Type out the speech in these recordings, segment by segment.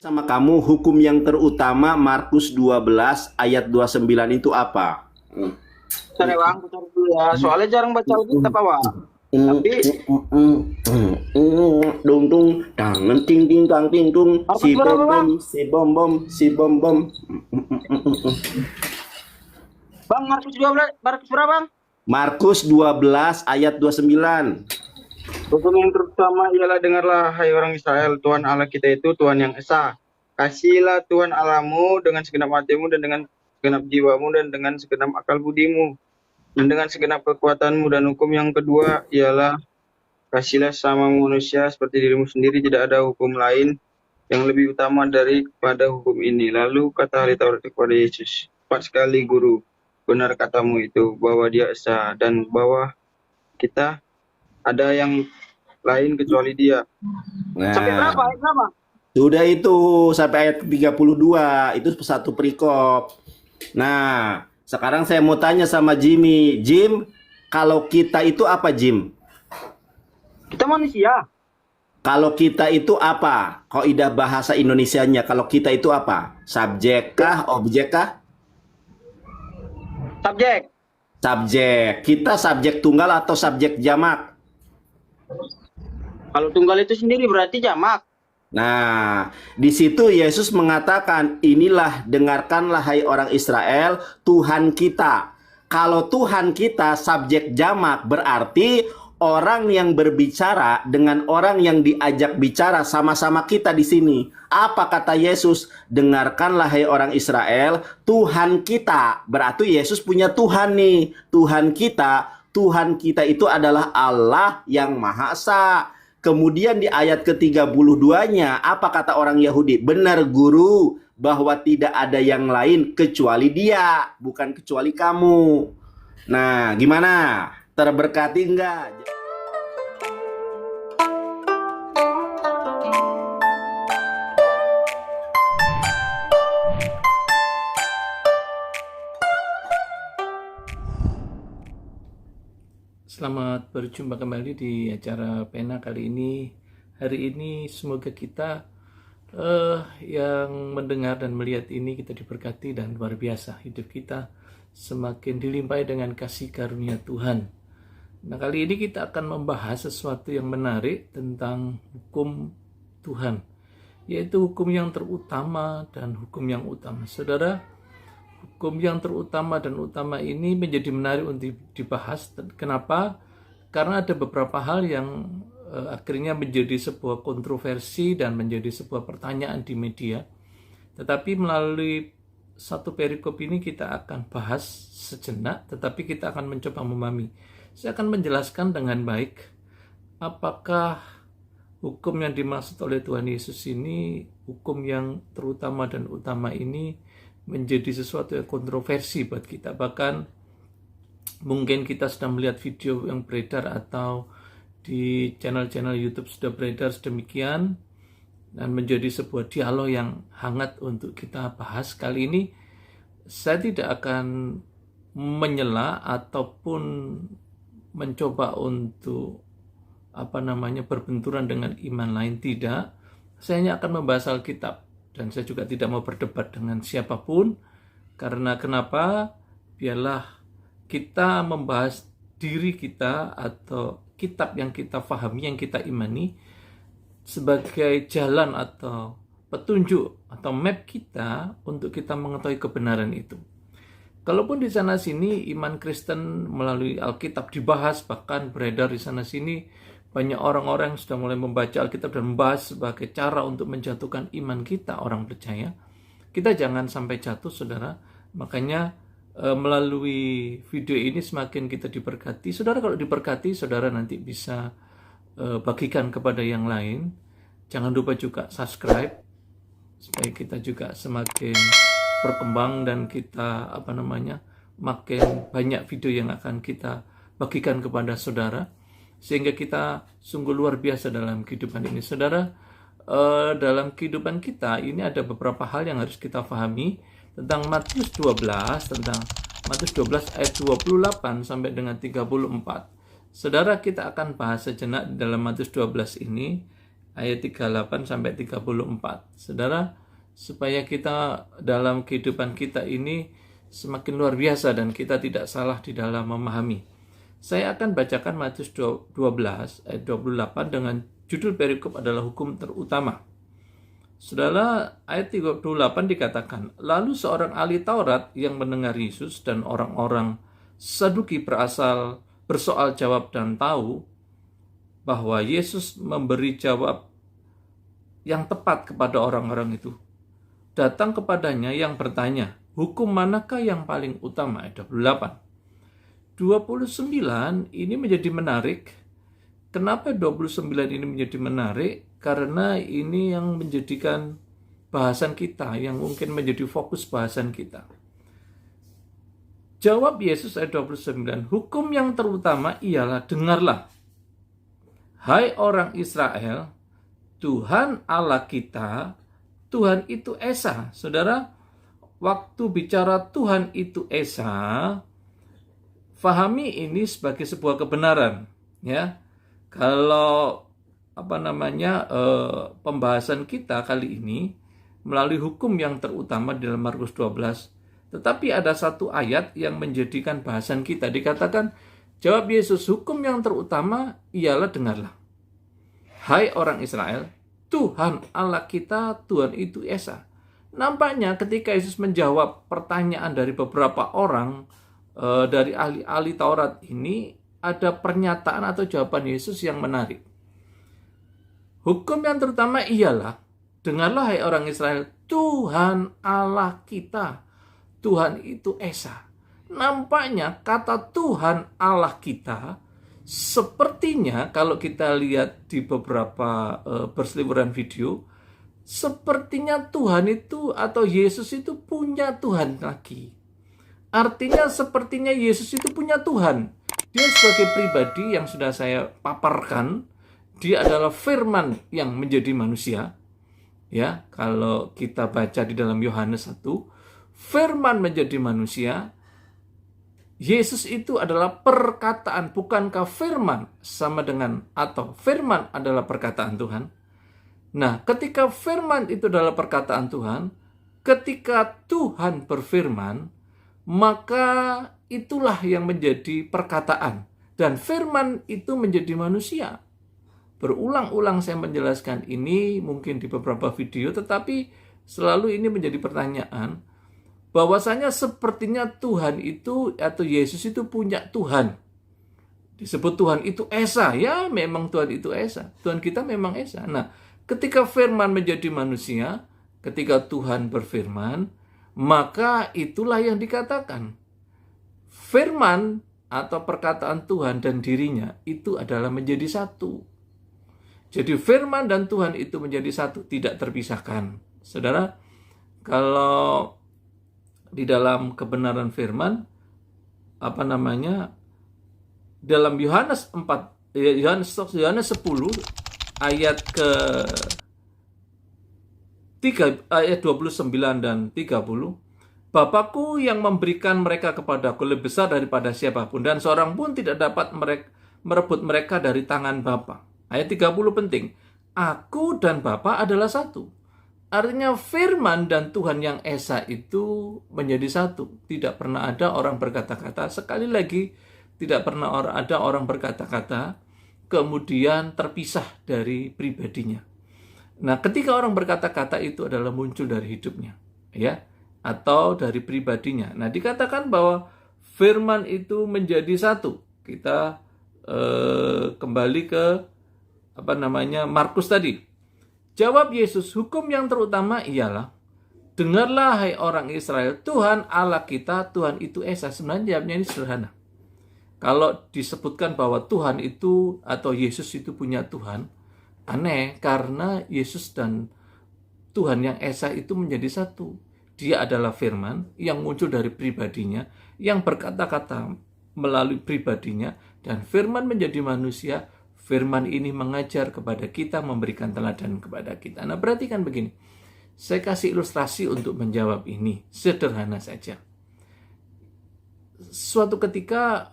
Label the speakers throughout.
Speaker 1: Sama kamu, hukum yang terutama Markus 12 ayat 29 itu apa?
Speaker 2: Cari bang, aku cari dulu ya. Soalnya jarang baca Alkitab bang. Tapi
Speaker 1: Dung dung tangan ting ting tang ting tung
Speaker 2: Markus
Speaker 1: si bom
Speaker 2: berapa bang?
Speaker 1: bom si bom bom si bom bom.
Speaker 2: Bang Markus 12, Markus berapa bang?
Speaker 1: Markus 12 ayat 29.
Speaker 2: Hukum yang terutama ialah dengarlah hai orang Israel, Tuhan Allah kita itu Tuhan yang esa. Kasihilah Tuhan Allahmu dengan segenap hatimu dan dengan segenap jiwamu dan dengan segenap akal budimu dan dengan segenap kekuatanmu. Dan hukum yang kedua ialah kasihilah sama manusia seperti dirimu sendiri. Tidak ada hukum lain yang lebih utama daripada hukum ini. Lalu kata ahli Taurat kepada Yesus, tepat sekali guru, benar katamu itu bahwa dia esa dan bahwa kita ada yang lain kecuali dia. Sampai berapa?
Speaker 1: Nah,
Speaker 2: Ayat berapa?
Speaker 1: sudah itu sampai ayat 32, itu satu perikop. Nah, sekarang saya mau tanya sama Jimmy. Jim, kalau kita itu apa, Jim?
Speaker 2: Kita manusia.
Speaker 1: Kalau kita itu apa? Kaidah bahasa Indonesianya, kalau kita itu apa? Subjek kah, objek kah?
Speaker 2: Subjek.
Speaker 1: Subjek. Kita subjek tunggal atau subjek jamak?
Speaker 2: Kalau tunggal itu sendiri berarti jamak.
Speaker 1: Nah, di situ Yesus mengatakan, inilah dengarkanlah hai orang Israel, Tuhan kita. Kalau Tuhan kita subjek jamak, berarti orang yang berbicara dengan orang yang diajak bicara sama-sama kita di sini. Apa kata Yesus? Dengarkanlah hai orang Israel, Tuhan kita. Berarti Yesus punya Tuhan nih. Tuhan kita itu adalah Allah yang Maha Esa. Kemudian di ayat ke-32-nya, apa kata orang Yahudi? Benar guru, bahwa tidak ada yang lain kecuali dia, bukan kecuali kamu. Nah, gimana? Terberkati enggak?
Speaker 3: Selamat berjumpa kembali di acara Pena kali ini. Hari ini semoga kita yang mendengar dan melihat ini kita diberkati dan luar biasa. Hidup kita semakin dilimpahi dengan kasih karunia Tuhan. Nah, kali ini kita akan membahas sesuatu yang menarik tentang hukum Tuhan, yaitu hukum yang terutama dan hukum yang utama. Saudara, hukum yang terutama dan utama ini menjadi menarik untuk dibahas. Kenapa? Karena ada beberapa hal yang akhirnya menjadi sebuah kontroversi dan menjadi sebuah pertanyaan di media. Tetapi melalui satu perikop ini kita akan bahas sejenak, tetapi kita akan mencoba memahami. Saya akan menjelaskan dengan baik apakah hukum yang dimaksud oleh Tuhan Yesus ini, hukum yang terutama dan utama ini menjadi sesuatu yang kontroversi buat kita. Bahkan mungkin kita sudah melihat video yang beredar atau di channel-channel YouTube sudah beredar sedemikian dan menjadi sebuah dialog yang hangat untuk kita bahas. Kali ini saya tidak akan menyela ataupun mencoba untuk berbenturan dengan iman lain, tidak. Saya hanya akan membahas Alkitab. Dan saya juga tidak mau berdebat dengan siapapun. Karena kenapa? Biarlah kita membahas diri kita atau kitab yang kita fahami, yang kita imani sebagai jalan atau petunjuk atau map kita untuk kita mengetahui kebenaran itu. Kalaupun di sana sini iman Kristen melalui Alkitab dibahas, bahkan beredar di sana sini, banyak orang-orang yang sudah mulai membaca Alkitab dan membahas sebagai cara untuk menjatuhkan iman kita, orang percaya. Kita jangan sampai jatuh, saudara. Makanya melalui video ini semakin kita diberkati. Saudara, kalau diberkati, saudara nanti bisa bagikan kepada yang lain. Jangan lupa juga subscribe, supaya kita juga semakin berkembang dan kita makin banyak video yang akan kita bagikan kepada saudara, sehingga kita sungguh luar biasa dalam kehidupan ini. Saudara, dalam kehidupan kita ini ada beberapa hal yang harus kita pahami tentang Matius 12 ayat 28 sampai dengan 34. Saudara, kita akan bahas sejenak dalam Matius 12 ini. ayat 38 sampai 34. Saudara, supaya kita dalam kehidupan kita ini semakin luar biasa dan kita tidak salah di dalam memahami. Saya akan bacakan Matius 12 ayat 28 dengan judul perikop adalah hukum terutama. Saudara, ayat 38 dikatakan, lalu seorang ahli Taurat yang mendengar Yesus dan orang-orang Saduki bersoal jawab dan tahu bahwa Yesus memberi jawab yang tepat kepada orang-orang itu, datang kepadanya yang bertanya, hukum manakah yang paling utama? Ayat 28. 29 ini menjadi menarik. Kenapa 29 ini menjadi menarik? Karena ini yang menjadikan bahasan kita, yang mungkin menjadi fokus bahasan kita. Jawab Yesus ayat 29, hukum yang terutama ialah dengarlah. Hai orang Israel, Tuhan Allah kita, Tuhan itu Esa. Saudara, waktu bicara Tuhan itu Esa, fahami ini sebagai sebuah kebenaran. Ya, kalau pembahasan kita kali ini melalui hukum yang terutama di dalam Markus 12, tetapi ada satu ayat yang menjadikan bahasan kita. Dikatakan, jawab Yesus, hukum yang terutama ialah dengarlah. Hai orang Israel, Tuhan Allah kita, Tuhan itu Esa. Nampaknya ketika Yesus menjawab pertanyaan dari beberapa orang, dari ahli-ahli Taurat ini, ada pernyataan atau jawaban Yesus yang menarik. Hukum yang terutama ialah, dengarlah hai orang Israel, Tuhan Allah kita, Tuhan itu Esa. Nampaknya kata Tuhan Allah kita, sepertinya kalau kita lihat di beberapa berseliweran video, sepertinya Tuhan itu atau Yesus itu punya Tuhan lagi. Artinya sepertinya Yesus itu punya Tuhan. Dia sebagai pribadi yang sudah saya paparkan, dia adalah firman yang menjadi manusia. Ya, kalau kita baca di dalam Yohanes 1, firman menjadi manusia. Yesus itu adalah perkataan, bukankah firman sama dengan atau firman adalah perkataan Tuhan? Nah, ketika firman itu adalah perkataan Tuhan, ketika Tuhan berfirman, maka itulah yang menjadi perkataan. Dan firman itu menjadi manusia. Berulang-ulang saya menjelaskan ini mungkin di beberapa video, tetapi selalu ini menjadi pertanyaan, bahwasanya sepertinya Tuhan itu atau Yesus itu punya Tuhan. Disebut Tuhan itu Esa, ya memang Tuhan itu Esa. Tuhan kita memang Esa. Nah, ketika firman menjadi manusia, ketika Tuhan berfirman, maka itulah yang dikatakan. Firman atau perkataan Tuhan dan dirinya itu adalah menjadi satu. Jadi firman dan Tuhan itu menjadi satu, tidak terpisahkan. Saudara, kalau di dalam kebenaran firman, dalam Yohanes 10 ayat ke 3 ayat 29 dan 30, Bapakku yang memberikan mereka kepadaku lebih besar daripada siapapun, dan seorang pun tidak dapat merebut mereka dari tangan Bapa. Ayat 30 penting. Aku dan Bapa adalah satu. Artinya firman dan Tuhan yang Esa itu menjadi satu. Tidak pernah ada orang berkata-kata. Sekali lagi, tidak pernah ada orang berkata-kata kemudian terpisah dari pribadinya. Nah, ketika orang berkata-kata itu adalah muncul dari hidupnya, ya, atau dari pribadinya. Nah, dikatakan bahwa firman itu menjadi satu. Kita kembali ke Markus tadi. Jawab Yesus, hukum yang terutama ialah, dengarlah hai orang Israel, Tuhan Allah kita, Tuhan itu Esa. Sebenarnya jawabnya ini sederhana. Kalau disebutkan bahwa Tuhan itu atau Yesus itu punya Tuhan, aneh, karena Yesus dan Tuhan yang Esa itu menjadi satu. Dia adalah firman yang muncul dari pribadinya, yang berkata-kata melalui pribadinya, dan firman menjadi manusia. Firman ini mengajar kepada kita, memberikan teladan kepada kita. Nah, perhatikan begini. Saya kasih ilustrasi untuk menjawab ini. Sederhana saja. Suatu ketika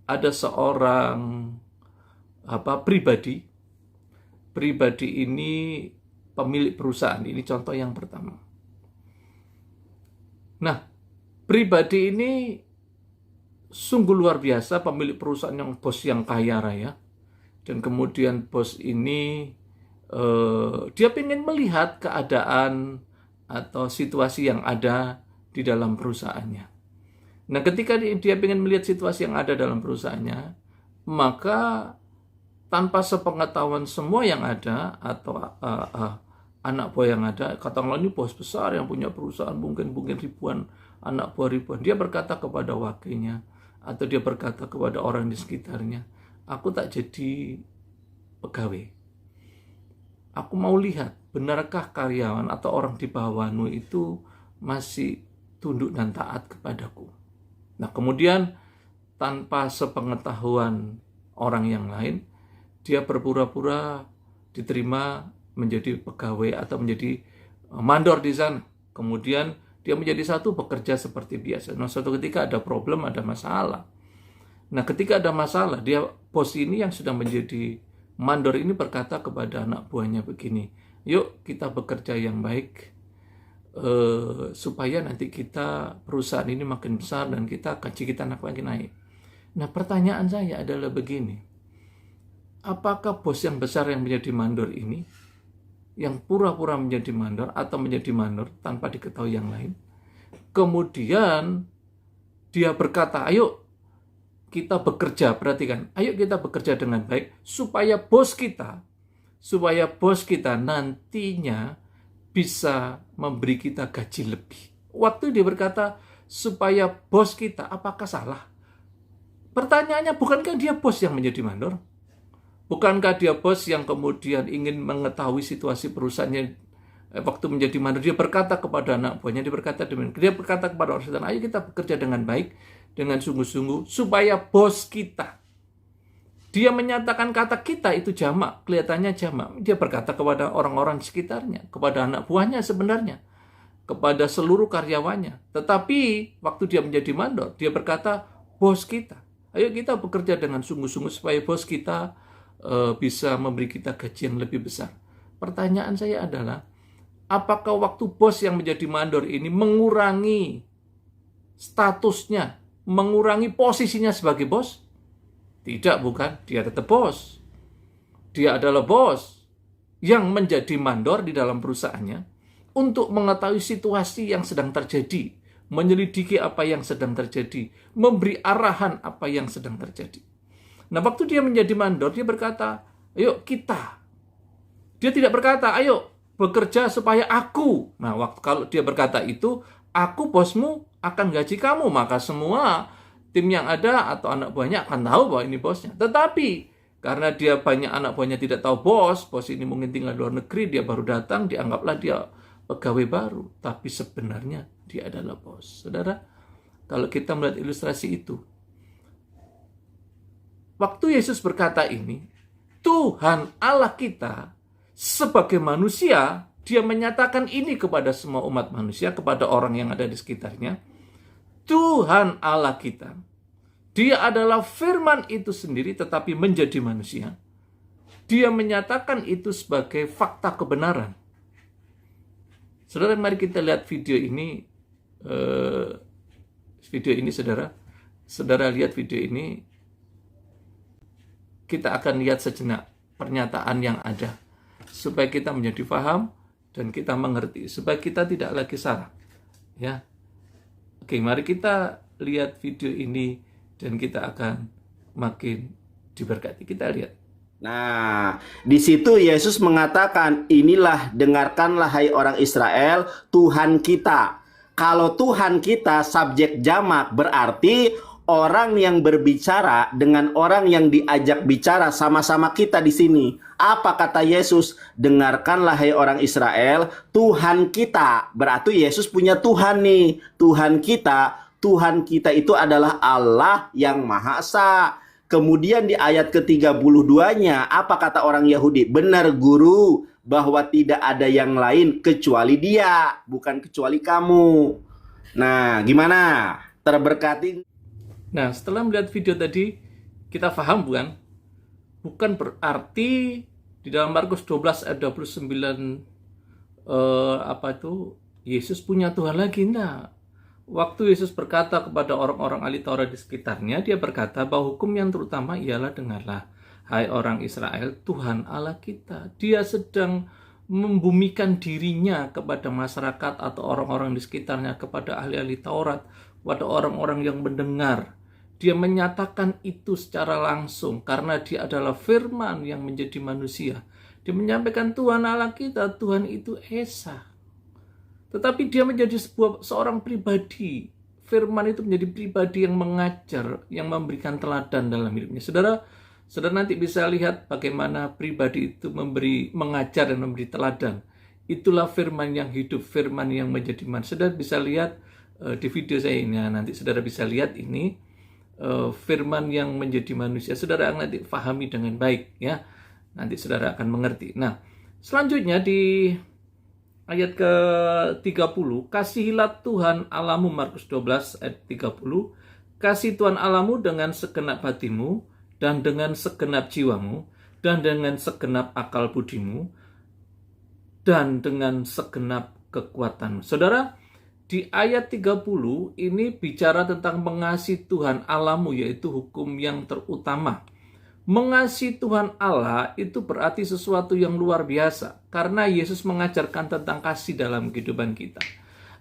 Speaker 3: ada seorang pribadi pribadi ini pemilik perusahaan. Ini contoh yang pertama. Nah, pribadi ini sungguh luar biasa, pemilik perusahaan yang bos yang kaya raya. Dan kemudian bos ini dia ingin melihat keadaan atau situasi yang ada di dalam perusahaannya. Nah, ketika dia ingin melihat situasi yang ada dalam perusahaannya, maka tanpa sepengetahuan semua yang ada atau anak buah yang ada, katakanlah ini bos besar yang punya perusahaan mungkin ribuan anak buah ribuan, dia berkata kepada wakilnya atau dia berkata kepada orang di sekitarnya, aku tak jadi pegawai. Aku mau lihat, benarkah karyawan atau orang di bawahmu itu masih tunduk dan taat kepadaku. Nah, kemudian tanpa sepengetahuan orang yang lain, dia berpura-pura diterima menjadi pegawai atau menjadi mandor di sana. Kemudian dia menjadi satu bekerja seperti biasa. Nah, suatu ketika ada problem, ada masalah. Nah, ketika ada masalah, bos ini yang sudah menjadi mandor ini berkata kepada anak buahnya begini, yuk kita bekerja yang baik, supaya nanti kita perusahaan ini makin besar dan gaji kita makin naik. Nah, pertanyaan saya adalah begini, apakah bos yang besar yang menjadi mandor ini, yang pura-pura menjadi mandor atau menjadi mandor tanpa diketahui yang lain, kemudian dia berkata, ayo kita bekerja, perhatikan, ayo kita bekerja dengan baik supaya bos kita nantinya bisa memberi kita gaji lebih. Waktu dia berkata supaya bos kita, apakah salah? Pertanyaannya, bukankah dia bos yang menjadi mandor? Bukankah dia bos yang kemudian ingin mengetahui situasi perusahaannya waktu menjadi mandor? Dia berkata kepada anak buahnya, dia berkata kepada orang sekitar, ayo kita bekerja dengan baik, dengan sungguh-sungguh, supaya bos kita. Dia menyatakan kata kita itu jamak, kelihatannya jamak. Dia berkata kepada orang-orang di sekitarnya, kepada anak buahnya sebenarnya, kepada seluruh karyawannya. Tetapi waktu dia menjadi mandor, dia berkata, bos kita. Ayo kita bekerja dengan sungguh-sungguh supaya bos kita bisa memberi kita gaji yang lebih besar. Pertanyaan saya adalah, apakah waktu bos yang menjadi mandor ini mengurangi statusnya, mengurangi posisinya sebagai bos? Tidak, bukan. Dia tetap bos. Dia adalah bos yang menjadi mandor di dalam perusahaannya untuk mengetahui situasi yang sedang terjadi, menyelidiki apa yang sedang terjadi, memberi arahan apa yang sedang terjadi. Nah, waktu dia menjadi mandor, dia berkata, ayo kita. Dia tidak berkata, ayo bekerja supaya aku. Nah, kalau dia berkata itu, aku bosmu akan gaji kamu, maka semua tim yang ada atau anak buahnya akan tahu bahwa ini bosnya. Tetapi karena dia banyak anak buahnya tidak tahu bos ini mungkin tinggal di luar negeri, dia baru datang, dianggaplah dia pegawai baru. Tapi sebenarnya dia adalah bos. Saudara, kalau kita melihat ilustrasi itu, waktu Yesus berkata ini, Tuhan Allah kita sebagai manusia, dia menyatakan ini kepada semua umat manusia, kepada orang yang ada di sekitarnya. Tuhan Allah kita, dia adalah firman itu sendiri tetapi menjadi manusia. Dia menyatakan itu sebagai fakta kebenaran. Saudara, mari kita lihat video ini. Saudara lihat video ini. Kita akan lihat sejenak pernyataan yang ada, supaya kita menjadi paham dan kita mengerti, supaya kita tidak lagi salah. Ya. Oke, mari kita lihat video ini dan kita akan makin diberkati. Kita lihat.
Speaker 1: Nah, di situ Yesus mengatakan, inilah, dengarkanlah hai orang Israel, Tuhan kita. Kalau Tuhan kita subjek jamak, berarti orang yang berbicara dengan orang yang diajak bicara, sama-sama kita di sini. Apa kata Yesus? Dengarkanlah hai orang Israel, Tuhan kita. Berarti Yesus punya Tuhan nih. Tuhan kita itu adalah Allah yang Maha Esa. Kemudian di ayat ke-32-nya, apa kata orang Yahudi? Benar guru, bahwa tidak ada yang lain kecuali Dia, bukan kecuali kamu. Nah, gimana? Terberkati?
Speaker 3: Nah, setelah melihat video tadi, kita paham bukan? Bukan berarti Di dalam Markus 12 ayat 29, Yesus punya Tuhan lagi? Enggak. Waktu Yesus berkata kepada orang-orang ahli Taurat di sekitarnya, dia berkata bahwa hukum yang terutama ialah, dengarlah, hai orang Israel, Tuhan Allah kita. Dia sedang membumikan dirinya kepada masyarakat atau orang-orang di sekitarnya, kepada ahli-ahli Taurat, kepada orang-orang yang mendengar. Dia menyatakan itu secara langsung karena dia adalah firman yang menjadi manusia. Dia menyampaikan Tuhan Allah kita, Tuhan itu Esa. Tetapi dia menjadi seorang pribadi. Firman itu menjadi pribadi yang mengajar, yang memberikan teladan dalam hidupnya. Saudara nanti bisa lihat bagaimana pribadi itu mengajar dan memberi teladan. Itulah firman yang hidup, firman yang menjadi manusia. Saudara bisa lihat di video saya ini. Nanti saudara bisa lihat ini firman yang menjadi manusia. Saudara nanti pahami dengan baik, ya. Nanti saudara akan mengerti. Nah, selanjutnya di ayat ke-30, kasihilah Tuhan Allahmu, Markus 12 ayat 30, kasih Tuhan Allahmu dengan segenap hatimu, dan dengan segenap jiwamu, dan dengan segenap akal budimu, dan dengan segenap kekuatanmu. Saudara, di ayat 30 ini bicara tentang mengasihi Tuhan Allahmu, yaitu hukum yang terutama. Mengasihi Tuhan Allah itu berarti sesuatu yang luar biasa, karena Yesus mengajarkan tentang kasih dalam kehidupan kita.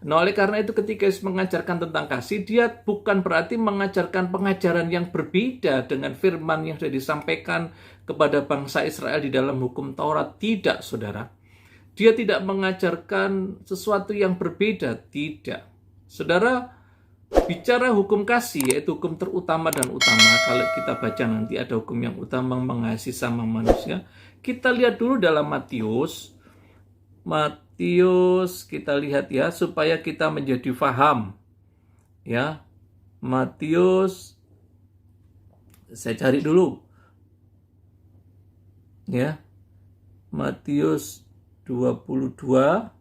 Speaker 3: Nah, oleh karena itu ketika Yesus mengajarkan tentang kasih, dia bukan berarti mengajarkan pengajaran yang berbeda dengan firman yang sudah disampaikan kepada bangsa Israel di dalam hukum Taurat. Tidak, saudara. Dia tidak mengajarkan sesuatu yang berbeda. Tidak. Saudara, bicara hukum kasih, yaitu hukum terutama dan utama. Kalau kita baca nanti ada hukum yang utama, mengasihi sama manusia. Kita lihat dulu dalam Matius, kita lihat ya, supaya kita menjadi faham. Ya, Matius, saya cari dulu. Ya, Matius 22,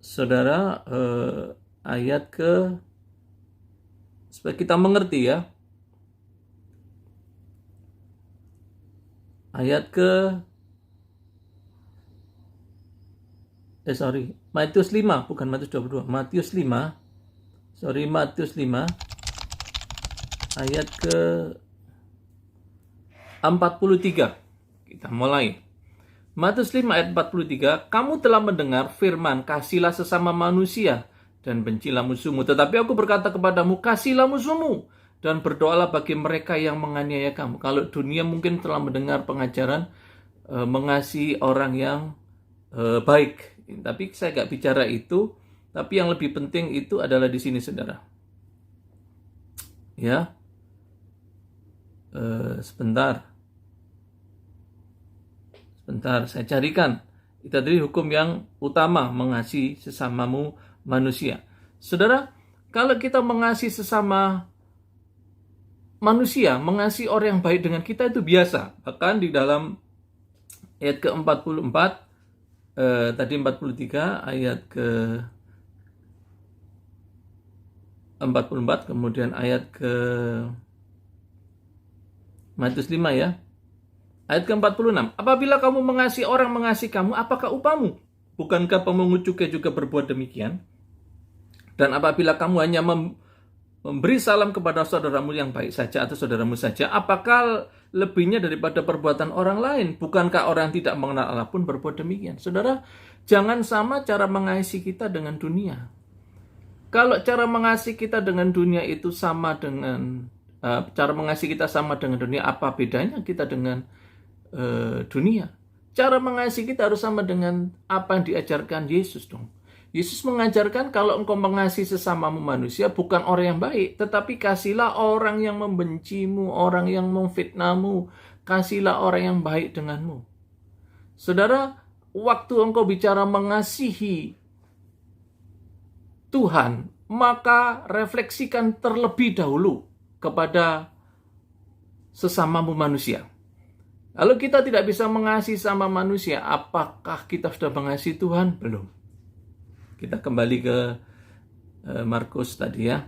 Speaker 3: saudara, ayat ke, supaya kita mengerti ya. Ayat ke Matius 5, bukan Matius 22. Matius 5. Matius 5 ayat ke 43. Kita mulai. Matius 5 ayat 43, kamu telah mendengar firman, kasihlah sesama manusia dan bencilah musuhmu. Tetapi aku berkata kepadamu, kasihlah musuhmu dan berdoalah bagi mereka yang menganiaya kamu. Kalau dunia mungkin telah mendengar pengajaran mengasihi orang yang baik. Tapi saya gak bicara itu. Tapi yang lebih penting itu adalah di sini, saudara. Ya, sebentar, saya carikan. Itu tadi hukum yang utama, mengasihi sesamamu manusia. Saudara, kalau kita mengasihi sesama manusia, mengasihi orang yang baik dengan kita itu biasa. Bahkan di dalam ayat ke-44, tadi 43, ayat ke-44, kemudian ayat ke Matius 5 ya. Ayat ke-46, apabila kamu mengasihi orang mengasihi kamu, apakah upamu? Bukankah pemungut cukai juga berbuat demikian? Dan apabila kamu hanya memberi salam kepada saudaramu yang baik saja atau saudaramu saja, apakah lebihnya daripada perbuatan orang lain? Bukankah orang yang tidak mengenal Allah pun berbuat demikian? Saudara, jangan sama cara mengasihi kita dengan dunia. Kalau cara mengasihi kita dengan dunia itu sama dengan cara mengasihi kita sama dengan dunia, apa bedanya kita dengan dunia? Cara mengasihi kita harus sama dengan apa yang diajarkan Yesus dong. Yesus mengajarkan kalau engkau mengasihi sesamamu manusia, bukan orang yang baik, tetapi kasihlah orang yang membencimu, orang yang memfitnahmu, kasihlah orang yang baik denganmu. Saudara, waktu engkau bicara mengasihi Tuhan, maka refleksikan terlebih dahulu kepada sesamamu manusia. Kalau kita tidak bisa mengasihi sama manusia, apakah kita sudah mengasihi Tuhan? Belum. Kita kembali ke Markus tadi ya.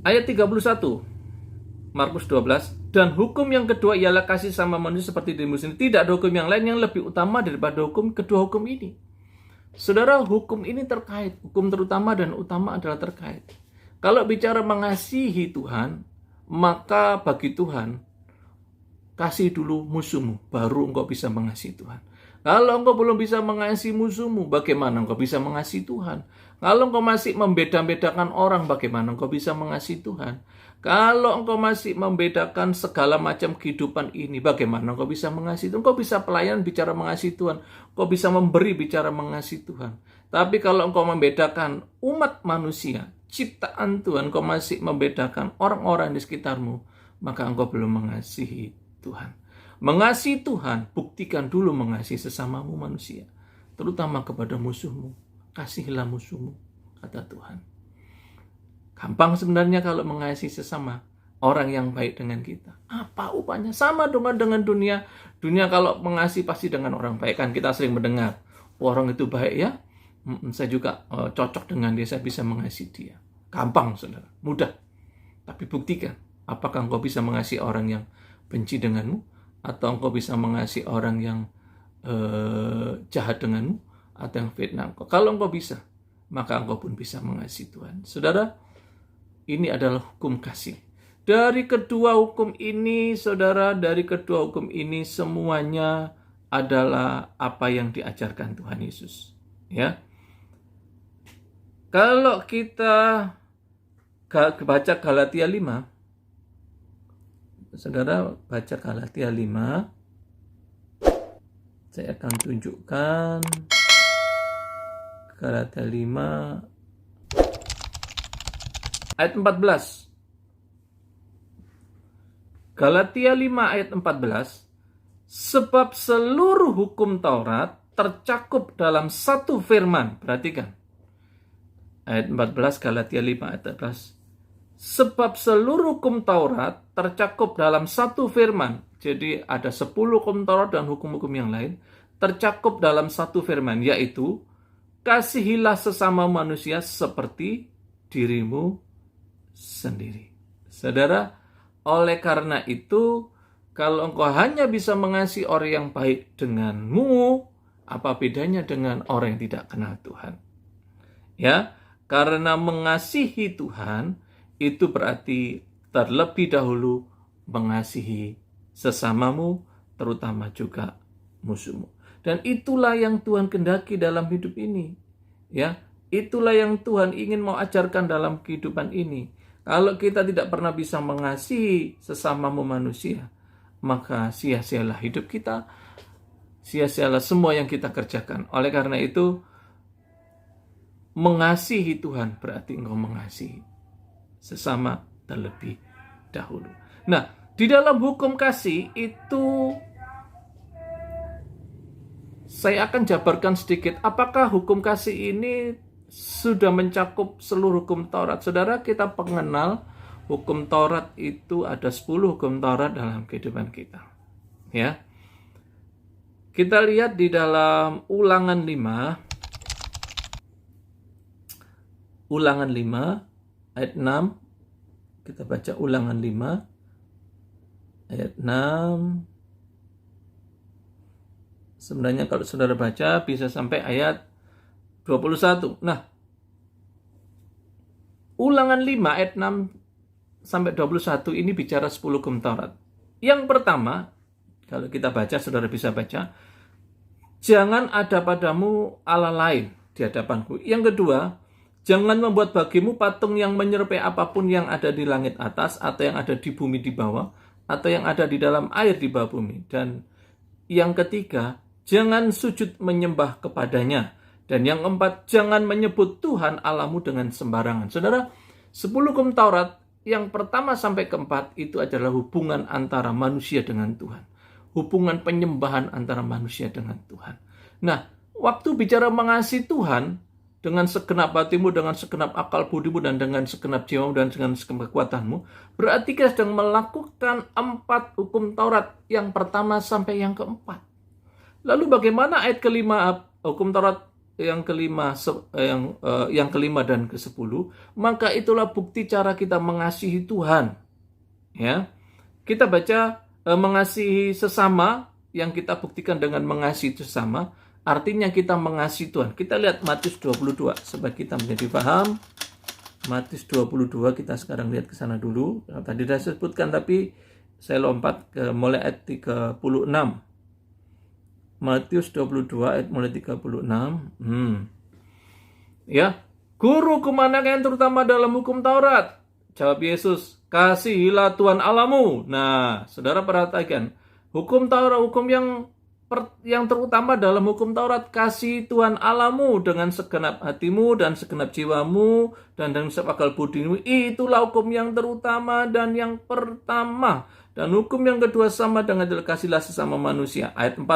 Speaker 3: Ayat 31. Markus 12. Dan hukum yang kedua ialah kasih sama manusia seperti dirimu sendiri. Tidak ada hukum yang lain yang lebih utama daripada kedua hukum ini. Saudara, hukum ini terkait. Hukum terutama dan utama adalah terkait. Kalau bicara mengasihi Tuhan, maka bagi Tuhan, kasih dulu musuhmu, baru engkau bisa mengasihi Tuhan. Kalau engkau belum bisa mengasihi musuhmu, bagaimana engkau bisa mengasihi Tuhan? Kalau engkau masih membeda-bedakan orang, bagaimana engkau bisa mengasihi Tuhan? Kalau engkau masih membedakan segala macam kehidupan ini, bagaimana engkau bisa mengasihi Tuhan? Engkau bisa pelayan bicara mengasihi Tuhan. Engkau bisa memberi bicara mengasihi Tuhan. Tapi kalau engkau membedakan umat manusia, ciptaan Tuhan, engkau masih membedakan orang-orang di sekitarmu, maka engkau belum mengasihi Tuhan. Mengasihi Tuhan, buktikan dulu mengasihi sesamamu manusia. Terutama kepada musuhmu. Kasihilah musuhmu, kata Tuhan. Gampang sebenarnya kalau mengasihi sesama orang yang baik dengan kita. Apa upahnya? Sama dengan dunia. Dunia kalau mengasihi pasti dengan orang baik. Kan kita sering mendengar, orang itu baik ya. Saya juga cocok dengan dia, saya bisa mengasihi dia. Gampang saudara, mudah. Tapi buktikan, apakah engkau bisa mengasihi orang yang benci denganmu? Atau engkau bisa mengasihi orang yang jahat denganmu? Atau yang fitnah engkau? Kalau engkau bisa, maka engkau pun bisa mengasihi Tuhan. Saudara, ini adalah hukum kasih. Dari kedua hukum ini, saudara, dari kedua hukum ini semuanya adalah apa yang diajarkan Tuhan Yesus. Ya. Kalau kita baca Galatia 5, saudara baca Galatia 5, saya akan tunjukkan Galatia 5 ayat 14. Galatia 5 ayat 14. Sebab seluruh hukum Taurat tercakup dalam satu firman. Perhatikan. Ayat 14 Galatia 5 ayat 14. Sebab seluruh hukum Taurat tercakup dalam satu firman. Jadi ada 10 hukum Taurat dan hukum-hukum yang lain tercakup dalam satu firman, yaitu kasihilah sesama manusia seperti dirimu sendiri. Saudara, oleh karena itu, kalau engkau hanya bisa mengasihi orang yang baik denganmu, apa bedanya dengan orang yang tidak kenal Tuhan? Ya, karena mengasihi Tuhan itu berarti terlebih dahulu mengasihi sesamamu, terutama juga musuhmu. Dan itulah yang Tuhan kehendaki dalam hidup ini. Ya, itulah yang Tuhan ingin mau ajarkan dalam kehidupan ini. Kalau kita tidak pernah bisa mengasihi sesamamu manusia, maka sia-sialah hidup kita, sia-sialah semua yang kita kerjakan. Oleh karena itu, mengasihi Tuhan berarti engkau mengasihi sesama terlebih dahulu. Nah, di dalam hukum kasih itu saya akan jabarkan sedikit apakah hukum kasih ini sudah mencakup seluruh hukum Taurat. Saudara, kita mengenal hukum Taurat itu ada 10 hukum Taurat dalam kehidupan kita. Ya. Kita lihat di dalam Ulangan 5 ayat 6. Kita baca Ulangan 5 ayat 6. Sebenarnya kalau saudara baca bisa sampai ayat 21. Nah, Ulangan 5 ayat 6 sampai 21 ini bicara 10 hukum Taurat. Yang pertama, kalau kita baca, saudara bisa baca, jangan ada padamu Allah lain di hadapanku. Yang kedua, jangan membuat bagimu patung yang menyerupai apapun yang ada di langit atas, atau yang ada di bumi di bawah, atau yang ada di dalam air di bawah bumi. Dan yang ketiga, jangan sujud menyembah kepadanya. Dan yang keempat, jangan menyebut Tuhan Allahmu dengan sembarangan. Saudara, 10 hukum Taurat yang pertama sampai keempat itu adalah hubungan antara manusia dengan Tuhan. Hubungan penyembahan antara manusia dengan Tuhan. Nah, waktu bicara mengasihi Tuhan dengan segenap hatimu, dengan segenap akal budimu, dan dengan segenap jiwamu, dan dengan segenap kekuatanmu, berarti kita sedang melakukan 4 hukum Taurat yang pertama sampai yang keempat. Lalu bagaimana ayat kelima hukum Taurat yang kelima dan ke-10? Maka itulah bukti cara kita mengasihi Tuhan. Ya, kita baca mengasihi sesama, yang kita buktikan dengan mengasihi sesama, artinya kita mengasihi Tuhan. Kita lihat Matius 22 supaya kita menjadi paham. Matius 22 kita sekarang lihat ke sana dulu. Tadi sudah sebutkan tapi saya lompat ke mulai ayat 36. Matius 22 ayat mulai 36. Ya, guru kemana kalian terutama dalam hukum Taurat? Jawab Yesus, kasihilah Tuhan Allahmu. Nah, saudara perhatikan, hukum Taurat, hukum yang terutama dalam hukum Taurat, kasih Tuhan Allahmu dengan segenap hatimu dan segenap jiwamu dan dengan segenap akal budimu. Itulah hukum yang terutama dan yang pertama. Dan hukum yang kedua sama dengan kasihlah sesama manusia. Ayat 40.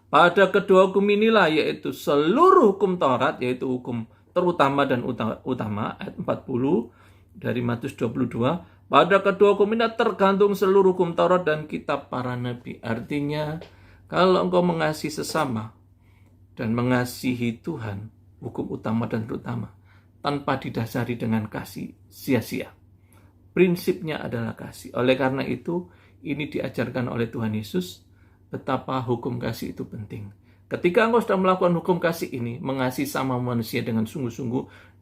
Speaker 3: Pada kedua hukum inilah, yaitu seluruh hukum Taurat, yaitu hukum terutama dan utama. Ayat 40 dari Matius 22. Pada kedua hukum ini tergantung seluruh hukum Taurat dan kitab para nabi. Artinya, kalau engkau mengasihi sesama dan mengasihi Tuhan, hukum utama dan terutama, tanpa didasari dengan kasih, sia-sia. Prinsipnya adalah kasih. Oleh karena itu, ini diajarkan oleh Tuhan Yesus, betapa hukum kasih itu penting. Ketika engkau sudah melakukan hukum kasih ini, mengasihi sama manusia dengan sungguh-sungguh,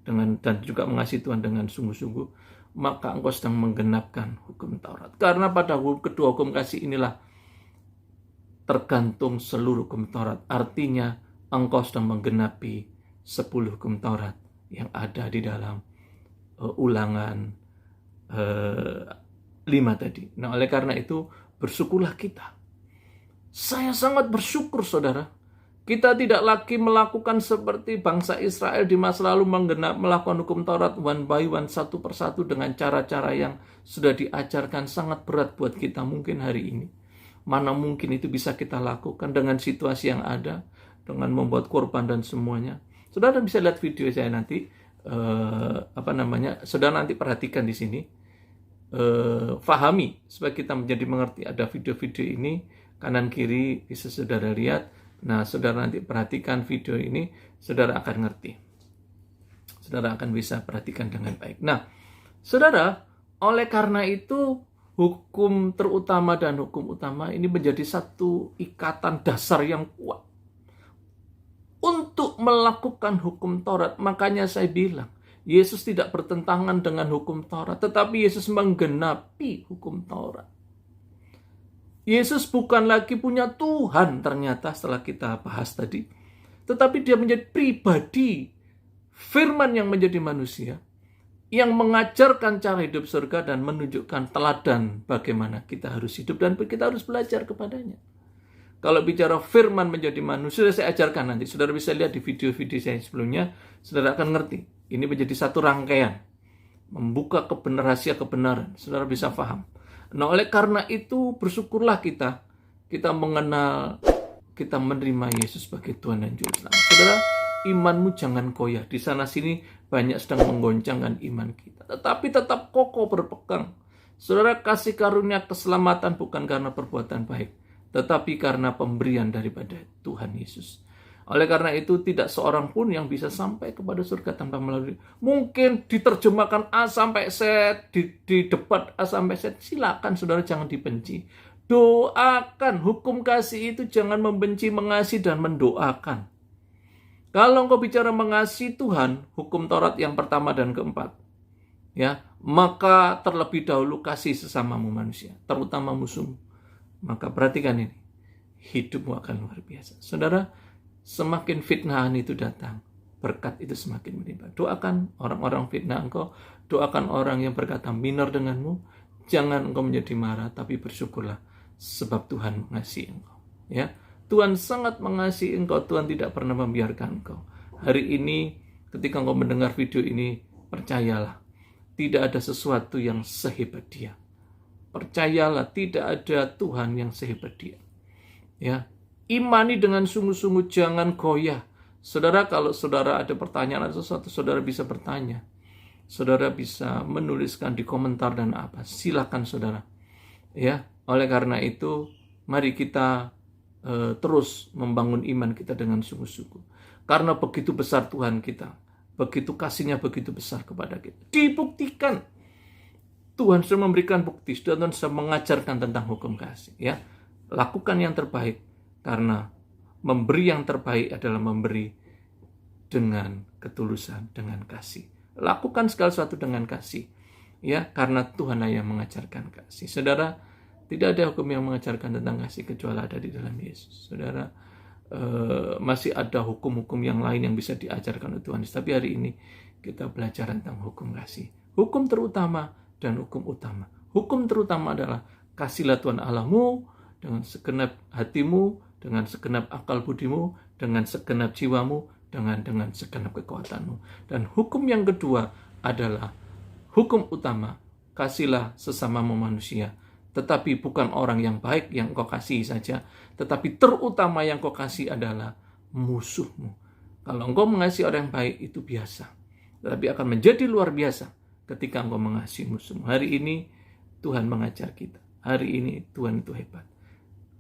Speaker 3: dan juga mengasihi Tuhan dengan sungguh-sungguh, maka engkau sedang menggenapkan hukum Taurat. Karena pada kedua hukum kasih inilah tergantung seluruh hukum Taurat. Artinya engkau sedang menggenapi 10 hukum Taurat yang ada di dalam Ulangan 5 tadi. Nah, oleh karena itu bersyukurlah kita. Saya sangat bersyukur, saudara. Kita tidak lagi melakukan seperti bangsa Israel di masa lalu melakukan hukum Taurat one by one, satu persatu dengan cara-cara yang sudah diajarkan, sangat berat buat kita mungkin hari ini. Mana mungkin itu bisa kita lakukan dengan situasi yang ada, dengan membuat korban dan semuanya. Saudara bisa lihat video saya nanti, saudara nanti perhatikan di sini, fahami supaya kita menjadi mengerti. Ada video-video ini kanan kiri bisa saudara lihat. Nah, saudara nanti perhatikan video ini, saudara akan ngerti. Saudara akan bisa perhatikan dengan baik. Nah, saudara, oleh karena itu hukum terutama dan hukum utama ini menjadi satu ikatan dasar yang kuat untuk melakukan hukum Taurat. Makanya saya bilang, Yesus tidak bertentangan dengan hukum Taurat, tetapi Yesus menggenapi hukum Taurat. Yesus bukan lagi punya Tuhan ternyata setelah kita bahas tadi, tetapi dia menjadi pribadi, firman yang menjadi manusia, yang mengajarkan cara hidup surga dan menunjukkan teladan bagaimana kita harus hidup dan kita harus belajar kepadanya. Kalau bicara firman menjadi manusia, sudah saya ajarkan nanti. Saudara bisa lihat di video-video saya sebelumnya, saudara akan ngerti. Ini menjadi satu rangkaian, membuka rahasia kebenaran. Saudara bisa paham. Nah, oleh karena itu bersyukurlah kita mengenal, kita menerima Yesus sebagai Tuhan dan Juru Selamat. Saudara, imanmu jangan goyah. Di sana sini banyak sedang menggoncangkan iman kita. Tetapi tetap kokoh berpegang. Saudara, kasih karunia keselamatan bukan karena perbuatan baik, tetapi karena pemberian daripada Tuhan Yesus. Oleh karena itu tidak seorang pun yang bisa sampai kepada surga tanpa melalui. Mungkin diterjemahkan A sampai Z, di debat A sampai Z. Silakan saudara, jangan dibenci. Doakan, hukum kasih itu jangan membenci, mengasihi dan mendoakan. Kalau engkau bicara mengasihi Tuhan, hukum Taurat yang pertama dan keempat, ya, maka terlebih dahulu kasih sesamamu manusia, terutama musuhmu. Maka perhatikan ini, hidupmu akan luar biasa. Saudara, semakin fitnahan itu datang, berkat itu semakin menimpa. Doakan orang-orang fitnah engkau, doakan orang yang berkata minor denganmu. Jangan engkau menjadi marah, tapi bersyukurlah sebab Tuhan mengasihi engkau. Ya, Tuhan sangat mengasihi engkau. Tuhan tidak pernah membiarkan engkau. Hari ini, ketika engkau mendengar video ini, percayalah, tidak ada sesuatu yang sehebat Dia. Percayalah, tidak ada Tuhan yang sehebat Dia. Ya, imani dengan sungguh-sungguh, jangan goyah. Saudara, kalau saudara ada pertanyaan atau sesuatu, saudara bisa bertanya. Saudara bisa menuliskan di komentar dan apa. Silakan saudara. Ya, oleh karena itu, mari kita terus membangun iman kita dengan sungguh-sungguh. Karena begitu besar Tuhan kita, begitu kasihnya begitu besar kepada kita. Dibuktikan. Tuhan sudah memberikan bukti, Tuhan sudah mengajarkan tentang hukum kasih. Ya, lakukan yang terbaik, karena memberi yang terbaik adalah memberi dengan ketulusan, dengan kasih. Lakukan segala sesuatu dengan kasih, ya, karena Tuhan yang mengajarkan kasih. Saudara, tidak ada hukum yang mengajarkan tentang kasih kecuali ada di dalam Yesus. Saudara, masih ada hukum-hukum yang lain yang bisa diajarkan oleh Tuhan. Tapi hari ini kita belajar tentang hukum kasih. Hukum terutama dan hukum utama. Hukum terutama adalah kasihlah Tuhan Allahmu dengan segenap hatimu, dengan segenap akal budimu, dengan segenap jiwamu, dengan segenap kekuatanmu. Dan hukum yang kedua adalah hukum utama, kasihlah sesamamu manusia. Tetapi bukan orang yang baik yang kau kasihi saja, tetapi terutama yang kau kasih adalah musuhmu. Kalau engkau mengasihi orang yang baik itu biasa, tetapi akan menjadi luar biasa ketika engkau mengasihi musuhmu. Hari ini Tuhan mengajar kita. Hari ini Tuhan itu hebat.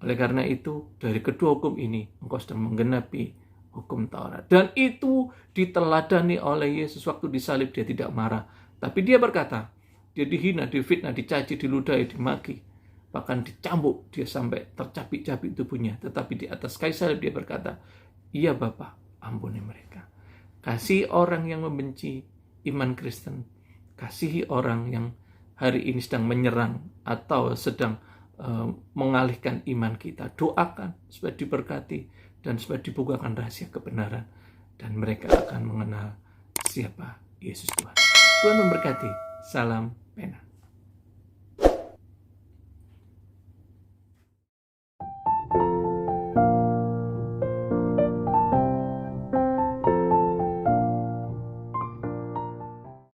Speaker 3: Oleh karena itu, dari kedua hukum ini engkau sedang menggenapi hukum Taurat. Dan itu diteladani oleh Yesus waktu disalib. Dia tidak marah, tapi dia berkata, dia dihina, difitnah, dicaci, diludahi, dimaki, bahkan dicambuk, dia sampai tercapik-capik tubuhnya. Tetapi di atas kayu salib dia berkata, iya Bapa, ampuni mereka. Kasihi orang yang membenci iman Kristen, kasihi orang yang hari ini sedang menyerang atau sedang mengalihkan iman kita. Doakan supaya diberkati dan supaya dibukakan rahasia kebenaran, dan mereka akan mengenal siapa Yesus Tuhan. Tuhan memberkati. Salam pena.